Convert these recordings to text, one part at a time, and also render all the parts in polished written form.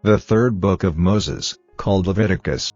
The third book of Moses, called Leviticus.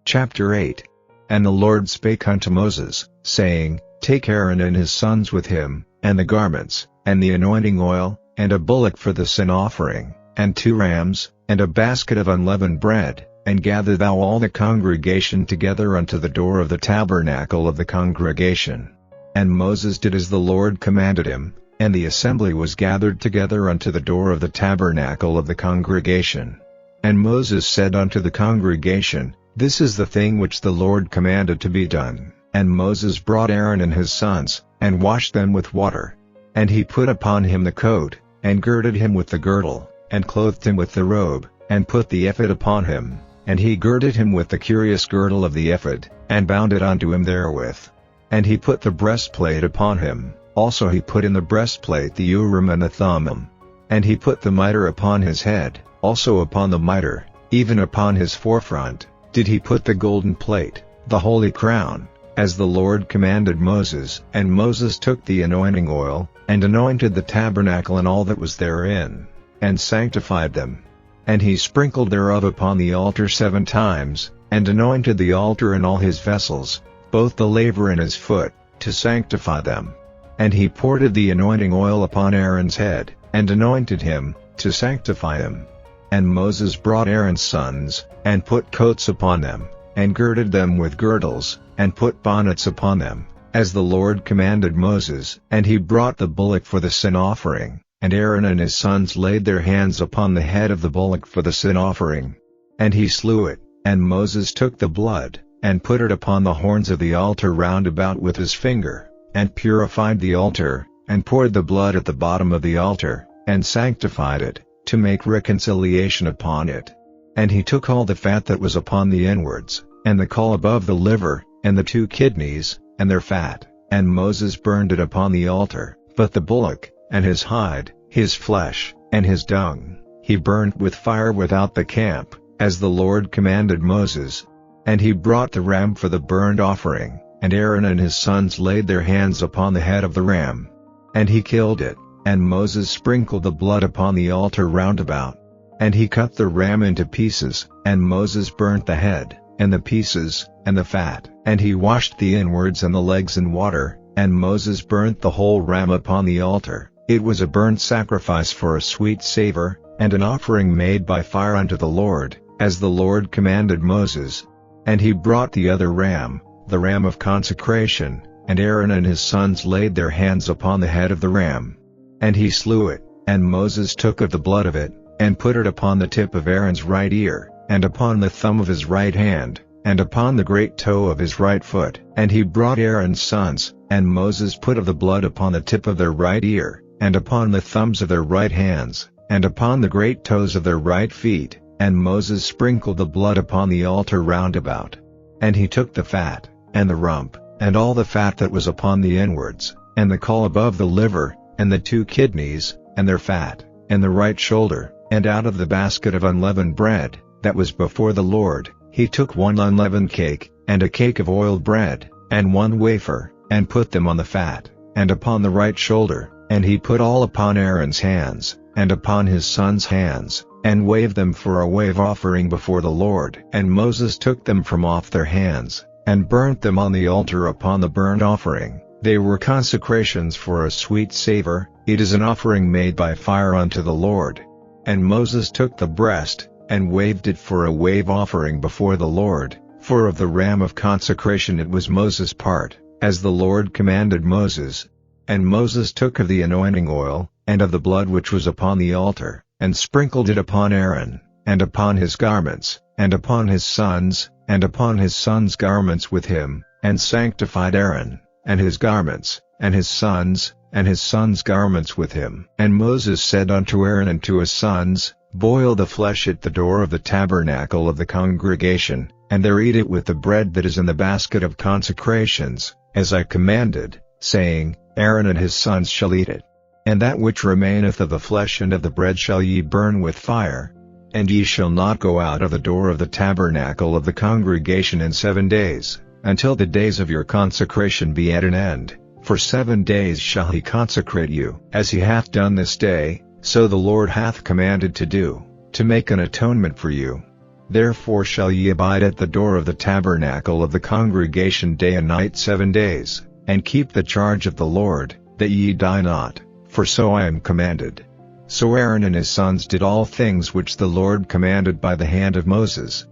Chapter 8. And the Lord spake unto Moses, saying, Take Aaron and his sons with him, and the garments, and the anointing oil, and a bullock for the sin offering, and 2 rams, and a basket of unleavened bread, and gather thou all the congregation together unto the door of the tabernacle of the congregation. And Moses did as the Lord commanded him, and the assembly was gathered together unto the door of the tabernacle of the congregation. And Moses said unto the congregation, This is the thing which the Lord commanded to be done. And Moses brought Aaron and his sons, and washed them with water. And he put upon him the coat, and girded him with the girdle, and clothed him with the robe, and put the ephod upon him, and he girded him with the curious girdle of the ephod, and bound it unto him therewith. And he put the breastplate upon him, also he put in the breastplate the Urim and the Thummim. And he put the mitre upon his head, also upon the mitre, even upon his forefront, did he put the golden plate, the holy crown, as the Lord commanded Moses. And Moses took the anointing oil, and anointed the tabernacle and all that was therein, and sanctified them. And he sprinkled thereof upon the altar 7 times, and anointed the altar and all his vessels, both the laver and his foot, to sanctify them. And he poured the anointing oil upon Aaron's head, and anointed him, to sanctify him. And Moses brought Aaron's sons, and put coats upon them, and girded them with girdles, and put bonnets upon them, as the Lord commanded Moses. And he brought the bullock for the sin offering, and Aaron and his sons laid their hands upon the head of the bullock for the sin offering. And he slew it, and Moses took the blood, and put it upon the horns of the altar round about with his finger, and purified the altar, and poured the blood at the bottom of the altar, and sanctified it, to make reconciliation upon it. And he took all the fat that was upon the inwards, and the caul above the liver, and the 2 kidneys, and their fat, and Moses burned it upon the altar. But the bullock, and his hide, his flesh, and his dung, he burnt with fire without the camp, as the Lord commanded Moses. And he brought the ram for the burnt offering, and Aaron and his sons laid their hands upon the head of the ram. And he killed it, and Moses sprinkled the blood upon the altar round about. And he cut the ram into pieces, and Moses burnt the head, and the pieces, and the fat. And he washed the inwards and the legs in water, and Moses burnt the whole ram upon the altar. It was a burnt sacrifice for a sweet savor, and an offering made by fire unto the Lord, as the Lord commanded Moses. And he brought the other ram, the ram of consecration, and Aaron and his sons laid their hands upon the head of the ram. And he slew it, and Moses took of the blood of it, and put it upon the tip of Aaron's right ear, and upon the thumb of his right hand, and upon the great toe of his right foot. And he brought Aaron's sons, and Moses put of the blood upon the tip of their right ear, and upon the thumbs of their right hands, and upon the great toes of their right feet, and Moses sprinkled the blood upon the altar round about. And he took the fat, and the rump, and all the fat that was upon the inwards, and the caul above the liver, and the 2 kidneys, and their fat, and the right shoulder, and out of the basket of unleavened bread, that was before the Lord, he took 1 unleavened cake, and a cake of oiled bread, and 1 wafer, and put them on the fat, and upon the right shoulder, and he put all upon Aaron's hands, and upon his sons' hands, and waved them for a wave offering before the Lord. And Moses took them from off their hands, and burnt them on the altar upon the burnt offering. They were consecrations for a sweet savor, it is an offering made by fire unto the Lord. And Moses took the breast, and waved it for a wave offering before the Lord, for of the ram of consecration it was Moses' part, as the Lord commanded Moses. And Moses took of the anointing oil, and of the blood which was upon the altar, and sprinkled it upon Aaron, and upon his garments, and upon his sons, and upon his sons' garments with him, and sanctified Aaron, and his garments, and his sons' garments with him. And Moses said unto Aaron and to his sons, Boil the flesh at the door of the tabernacle of the congregation, and there eat it with the bread that is in the basket of consecrations, as I commanded, saying, Aaron and his sons shall eat it. And that which remaineth of the flesh and of the bread shall ye burn with fire. And ye shall not go out of the door of the tabernacle of the congregation in 7 days, until the days of your consecration be at an end. For 7 days shall he consecrate you, as he hath done this day, so the Lord hath commanded to do. to make an atonement for you. Therefore shall ye abide at the door of the tabernacle of the congregation day and night 7 days, and keep the charge of the Lord, that ye die not, for so I am commanded. So Aaron and his sons did all things which the Lord commanded by the hand of Moses.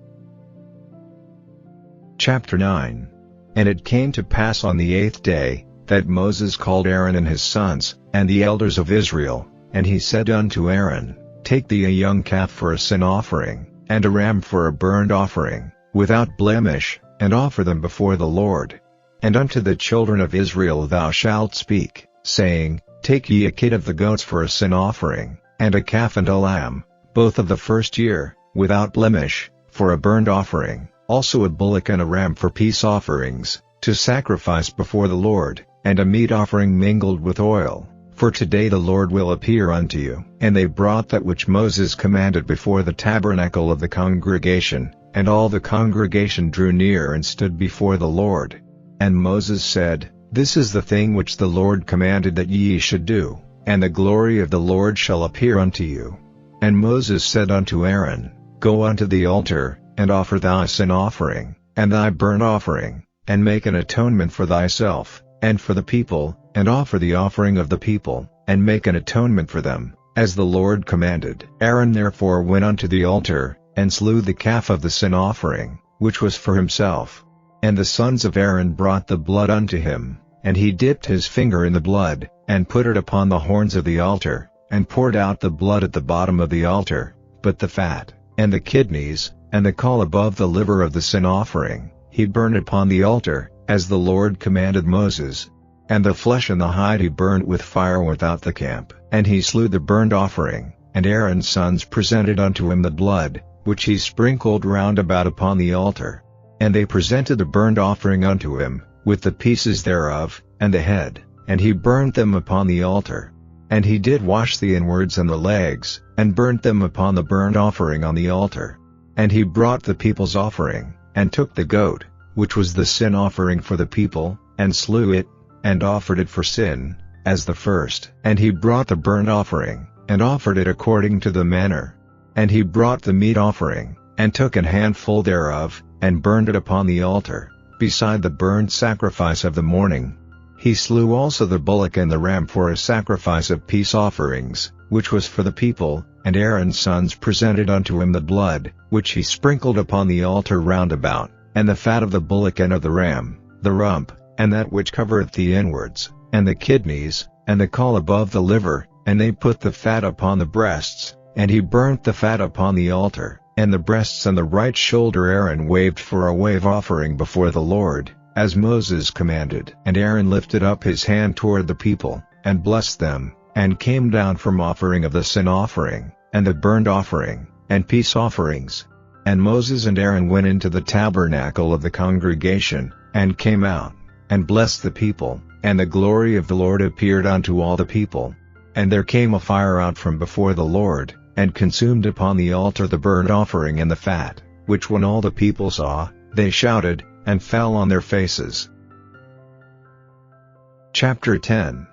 Chapter 9. And it came to pass on the 8th day, that Moses called Aaron and his sons, and the elders of Israel, and he said unto Aaron, Take thee a young calf for a sin offering, and a ram for a burnt offering, without blemish, and offer them before the Lord. And unto the children of Israel thou shalt speak, saying, Take ye a kid of the goats for a sin offering, and a calf and a lamb, both of the first year, without blemish, for a burnt offering, also a bullock and a ram for peace offerings, to sacrifice before the Lord, and a meat offering mingled with oil. For today the Lord will appear unto you. And they brought that which Moses commanded before the tabernacle of the congregation, and all the congregation drew near and stood before the Lord. And Moses said, This is the thing which the Lord commanded that ye should do, and the glory of the Lord shall appear unto you. And Moses said unto Aaron, Go unto the altar, and offer thy sin offering, and thy burnt offering, and make an atonement for thyself, and for the people, and offer the offering of the people, and make an atonement for them, as the Lord commanded. Aaron therefore went unto the altar, and slew the calf of the sin offering, which was for himself. And the sons of Aaron brought the blood unto him, and he dipped his finger in the blood, and put it upon the horns of the altar, and poured out the blood at the bottom of the altar, but the fat, and the kidneys, and the caul above the liver of the sin offering, he burned upon the altar, as the Lord commanded Moses. And the flesh and the hide he burnt with fire without the camp. And he slew the burnt offering, and Aaron's sons presented unto him the blood, which he sprinkled round about upon the altar. And they presented the burnt offering unto him, with the pieces thereof, and the head, and he burnt them upon the altar. And he did wash the inwards and the legs, and burnt them upon the burnt offering on the altar. And he brought the people's offering, and took the goat, which was the sin offering for the people, and slew it, and offered it for sin, as the first. And he brought the burnt offering, and offered it according to the manner. And he brought the meat offering, and took an handful thereof, and burned it upon the altar, beside the burnt sacrifice of the morning. He slew also the bullock and the ram for a sacrifice of peace offerings, which was for the people, and Aaron's sons presented unto him the blood, which he sprinkled upon the altar round about, and the fat of the bullock and of the ram, the rump, and that which covereth the inwards, and the kidneys, and the caul above the liver, and they put the fat upon the breasts, and he burnt the fat upon the altar, and the breasts and the right shoulder Aaron waved for a wave offering before the Lord, as Moses commanded. And Aaron lifted up his hand toward the people, and blessed them, and came down from offering of the sin offering, and the burnt offering, and peace offerings. And Moses and Aaron went into the tabernacle of the congregation, and came out, and blessed the people, and the glory of the Lord appeared unto all the people. And there came a fire out from before the Lord, and consumed upon the altar the burnt offering and the fat, which when all the people saw, they shouted, and fell on their faces. Chapter 10.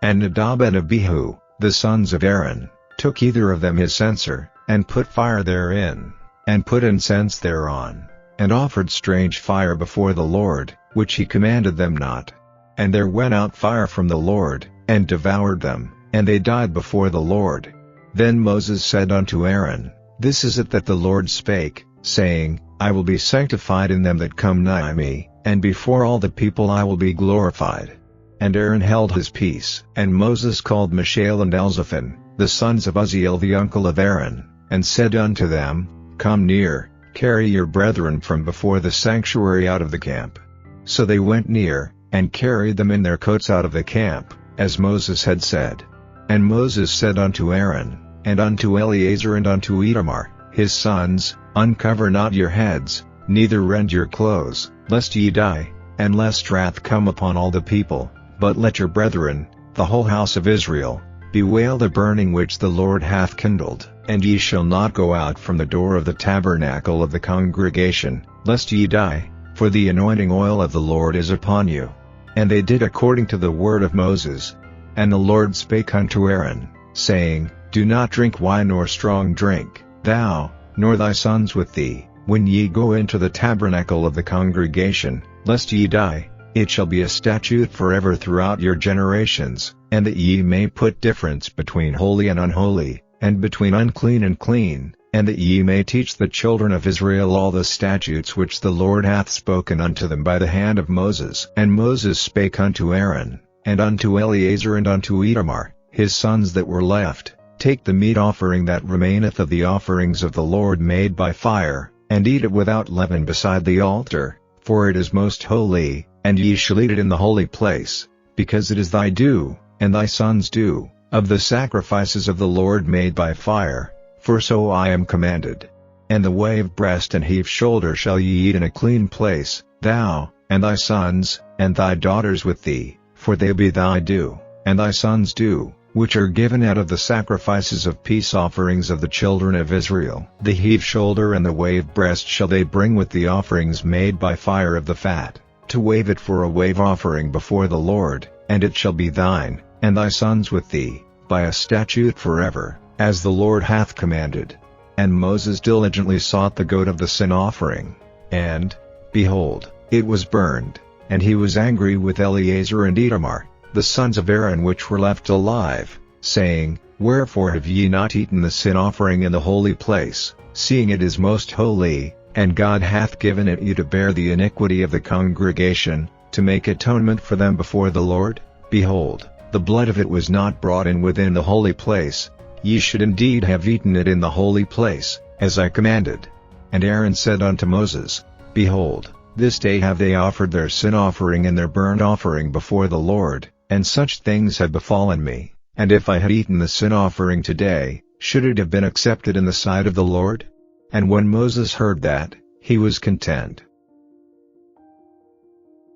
And Nadab and Abihu, the sons of Aaron, took either of them his censer, and put fire therein, and put incense thereon, and offered strange fire before the Lord, which he commanded them not. And there went out fire from the Lord, and devoured them, and they died before the Lord. Then Moses said unto Aaron, This is it that the Lord spake, saying, I will be sanctified in them that come nigh me, and before all the people I will be glorified. And Aaron held his peace. And Moses called Mishael and Elzaphan, the sons of Uzziel the uncle of Aaron, and said unto them, Come near, carry your brethren from before the sanctuary out of the camp. So they went near, and carried them in their coats out of the camp, as Moses had said. And Moses said unto Aaron, and unto Eleazar and unto Itamar, his sons, Uncover not your heads, neither rend your clothes, lest ye die, and lest wrath come upon all the people, but let your brethren, the whole house of Israel, bewail the burning which the Lord hath kindled. And ye shall not go out from the door of the tabernacle of the congregation, lest ye die, for the anointing oil of the Lord is upon you. And they did according to the word of Moses. And the Lord spake unto Aaron, saying, Do not drink wine nor strong drink, thou, nor thy sons with thee, when ye go into the tabernacle of the congregation, lest ye die. It shall be a statute forever throughout your generations, and that ye may put difference between holy and unholy, and between unclean and clean, and that ye may teach the children of Israel all the statutes which the Lord hath spoken unto them by the hand of Moses. And Moses spake unto Aaron, and unto Eleazar, and unto Ithamar, his sons that were left, Take the meat offering that remaineth of the offerings of the Lord made by fire, and eat it without leaven beside the altar, for it is most holy, and ye shall eat it in the holy place, because it is thy due, and thy sons' due, of the sacrifices of the Lord made by fire, for so I am commanded. And the wave breast and heave shoulder shall ye eat in a clean place, thou, and thy sons, and thy daughters with thee, for they be thy due, and thy sons' due, which are given out of the sacrifices of peace offerings of the children of Israel. The heave shoulder and the wave breast shall they bring with the offerings made by fire of the fat, to wave it for a wave offering before the Lord, and it shall be thine, and thy sons with thee, by a statute forever, as the Lord hath commanded. And Moses diligently sought the goat of the sin offering, and, behold, it was burned, and he was angry with Eleazar and Ithamar, the sons of Aaron which were left alive, saying, Wherefore have ye not eaten the sin offering in the holy place, seeing it is most holy, and God hath given it you to bear the iniquity of the congregation, to make atonement for them before the Lord? Behold, the blood of it was not brought in within the holy place. Ye should indeed have eaten it in the holy place, as I commanded. And Aaron said unto Moses, Behold, this day have they offered their sin offering and their burnt offering before the Lord, and such things have befallen me, and if I had eaten the sin offering today, should it have been accepted in the sight of the Lord? And when Moses heard that, he was content.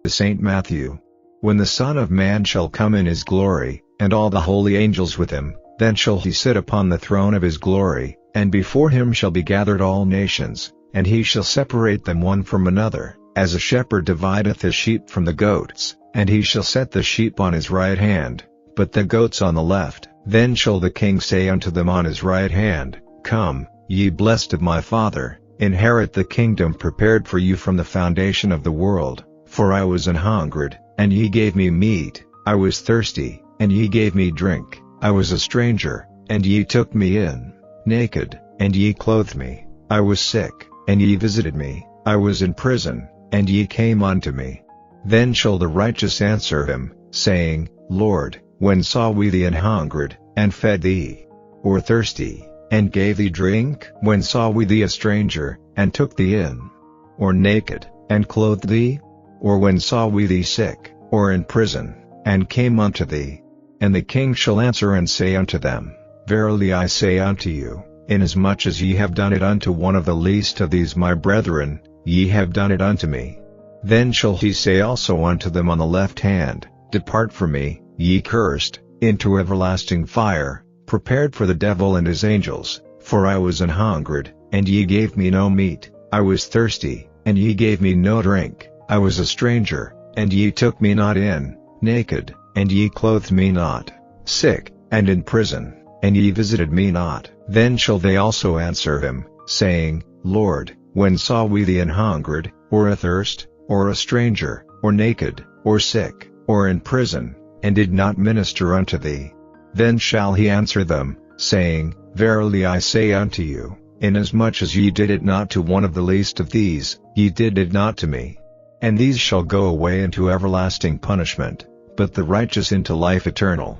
St. Matthew. When the Son of Man shall come in his glory, and all the holy angels with him, then shall he sit upon the throne of his glory, and before him shall be gathered all nations, and he shall separate them one from another, as a shepherd divideth his sheep from the goats, and he shall set the sheep on his right hand, but the goats on the left. Then shall the king say unto them on his right hand, Come, ye blessed of my Father, inherit the kingdom prepared for you from the foundation of the world. For I was an hungered, and ye gave me meat, I was thirsty, and ye gave me drink, I was a stranger, and ye took me in, naked, and ye clothed me, I was sick, and ye visited me, I was in prison, and ye came unto me. Then shall the righteous answer him, saying, Lord, when saw we thee an hungered, and fed thee? Or thirsty, and gave thee drink? When saw we thee a stranger, and took thee in? Or naked, and clothed thee? Or when saw we thee sick, or in prison, and came unto thee? And the king shall answer and say unto them, Verily I say unto you, inasmuch as ye have done it unto one of the least of these my brethren, ye have done it unto me. Then shall he say also unto them on the left hand, Depart from me, ye cursed, into everlasting fire, prepared for the devil and his angels. For I was an hungered, and ye gave me no meat, I was thirsty, and ye gave me no drink, I was a stranger, and ye took me not in, naked, and ye clothed me not, sick, and in prison, and ye visited me not. Then shall they also answer him, saying, Lord, when saw we thee an hungered, or athirst, or a stranger, or naked, or sick, or in prison, and did not minister unto thee? Then shall he answer them, saying, Verily I say unto you, inasmuch as ye did it not to one of the least of these, ye did it not to me. And these shall go away into everlasting punishment, but the righteous into life eternal.